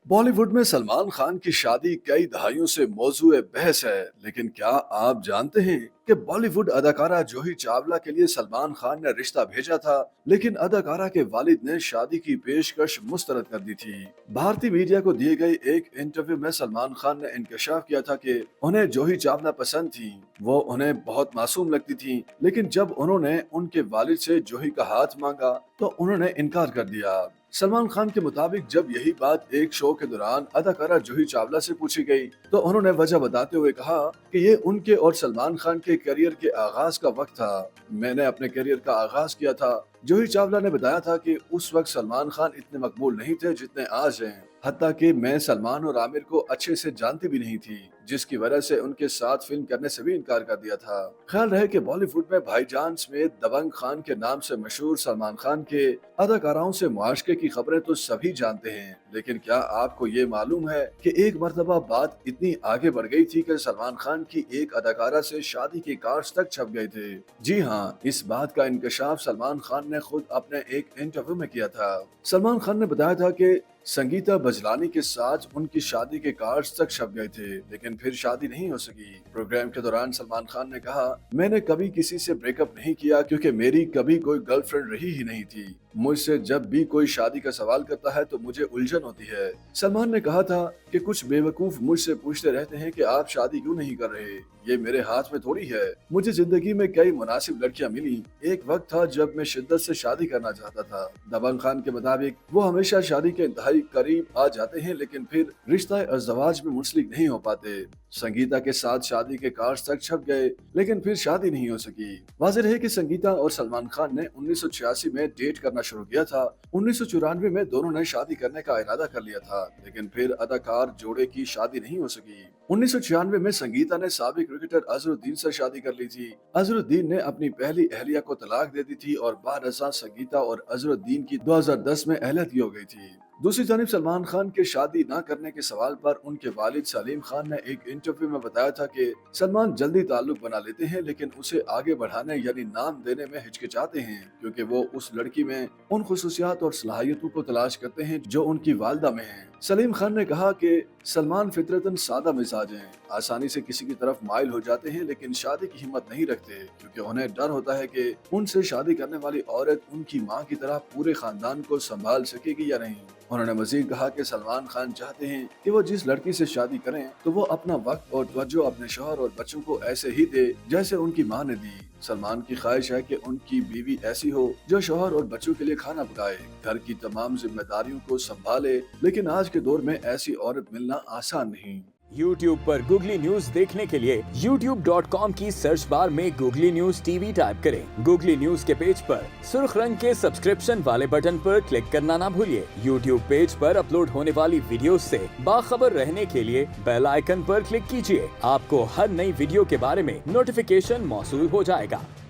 बॉलीवुड में सलमान खान की शादी कई दहाइयों से मौजूए बहस है, लेकिन क्या आप जानते हैं कि बॉलीवुड अदाकारा जूही चावला के लिए सलमान खान ने रिश्ता भेजा था, लेकिन अदाकारा के वालिद ने शादी की पेशकश मुस्तरद कर दी थी। भारतीय मीडिया को दिए गए एक इंटरव्यू में सलमान खान ने इंकशाफ किया था कि उन्हें जूही चावला पसंद थी। वो उन्हें बहुत मासूम लगती थी, लेकिन जब उन्होंने उनके वालिद से जूही का हाथ मांगा तो उन्होंने इनकार कर दिया। सलमान खान के मुताबिक जब यही बात एक शो के दौरान अदाकारा जूही चावला से पूछी गई तो उन्होंने वजह बताते हुए कहा कि ये उनके और सलमान खान के करियर के आगाज का वक्त था। मैंने अपने करियर का आगाज किया था। जूही चावला ने बताया था कि उस वक्त सलमान खान इतने मकबूल नहीं थे जितने आज हैं। हत्ता कि मैं सलमान और आमिर को अच्छे से जानती भी नहीं थी, जिसकी वजह से उनके साथ फिल्म करने से भी इनकार कर दिया था। ख्याल रहे कि बॉलीवुड में भाईजान समेत दबंग खान के नाम से मशहूर सलमान खान के अदाकाराओं से मुआशके की खबरें तो सभी जानते हैं, लेकिन क्या आपको ये मालूम है कि एक मर्तबा बात इतनी आगे बढ़ गई थी कि सलमान खान की एक अदाकारा से शादी के कार्ड्स तक छप गए थे। जी हाँ, इस बात का इंकशाफ सलमान खान ने खुद अपने एक इंटरव्यू में किया था। सलमान खान ने बताया था कि संगीता बजलानी के साथ उनकी शादी के कार्ड्स तक छप गए थे, लेकिन फिर शादी नहीं हो सकी। प्रोग्राम के दौरान सलमान खान ने कहा, मैंने कभी किसी से ब्रेकअप नहीं किया क्योंकि मेरी कभी कोई गर्लफ्रेंड रही ही नहीं थी। मुझसे जब भी कोई शादी का सवाल करता है तो मुझे उलझन होती है। सलमान ने कहा था कि कुछ बेवकूफ मुझसे पूछते रहते हैं कि आप शादी क्यों नहीं कर रहे। ये मेरे हाथ में थोड़ी है। मुझे जिंदगी में कई मुनासिब लड़कियां मिली। एक वक्त था जब मैं शिद्दत से शादी करना चाहता था। दबंग खान के मुताबिक वो हमेशा शादी के इंतहाई करीब आ जाते हैं, लेकिन फिर रिश्ता अज़दवाज में मुंसलिक नहीं हो पाते। संगीता के साथ शादी के कार्ड्स तक छप गए, लेकिन फिर शादी नहीं हो सकी। वाज़ेह है कि संगीता और सलमान खान ने 1986 में डेट करना शुरू किया था। 1994 में दोनों ने शादी करने का इरादा कर लिया था, लेकिन फिर अदाकार जोड़े की शादी नहीं हो सकी। 1996 में संगीता ने साबिक क्रिकेटर अजहरुद्दीन से शादी कर ली थी। अजहरुद्दीन ने अपनी पहली अहलिया को तलाक दे दी थी और बाद संगीता और अजहरुद्दीन की 2010 में अहलियत हो गई थी। दूसरी जानिब सलमान खान के शादी न करने के सवाल पर उनके वालिद सलीम खान ने एक इंटरव्यू में बताया था कि सलमान जल्दी ताल्लुक बना लेते हैं, लेकिन उसे आगे बढ़ाने यानी नाम देने में हिचकिचाते हैं, क्योंकि वो उस लड़की में उन खुसूसियात और सलाहियतों को तलाश करते हैं जो उनकी वालदा में हैं। सलीम खान ने कहा कि सलमान फितरतन सादा मिजाज हैं, आसानी से किसी की तरफ माइल हो जाते हैं, लेकिन शादी की हिम्मत नहीं रखते, क्योंकि उन्हें डर होता है कि उनसे शादी करने वाली औरत उनकी माँ की तरह पूरे खानदान को संभाल सकेगी या नहीं। उन्होंने मजीद कहा कि सलमान खान चाहते हैं कि वो जिस लड़की से शादी करें तो वो अपना वक्त और तवज्जो अपने शौहर और बच्चों को ऐसे ही दे जैसे उनकी माँ ने दी। सलमान की ख्वाहिश है कि उनकी बीवी ऐसी हो जो शौहर और बच्चों के लिए खाना पकाए, घर की तमाम जिम्मेदारियों को संभाले, लेकिन आज के दौर में ऐसी औरत मिलना आसान नहीं। YouTube पर गूगली न्यूज देखने के लिए youtube.com की सर्च बार में गूगली न्यूज टीवी टाइप करें। गूगली न्यूज के पेज पर सुर्ख रंग के सब्सक्रिप्शन वाले बटन पर क्लिक करना ना भूलिए। YouTube पेज पर अपलोड होने वाली वीडियोस से बाखबर रहने के लिए बेल आइकन पर क्लिक कीजिए। आपको हर नई वीडियो के बारे में नोटिफिकेशन मौसूल हो जाएगा।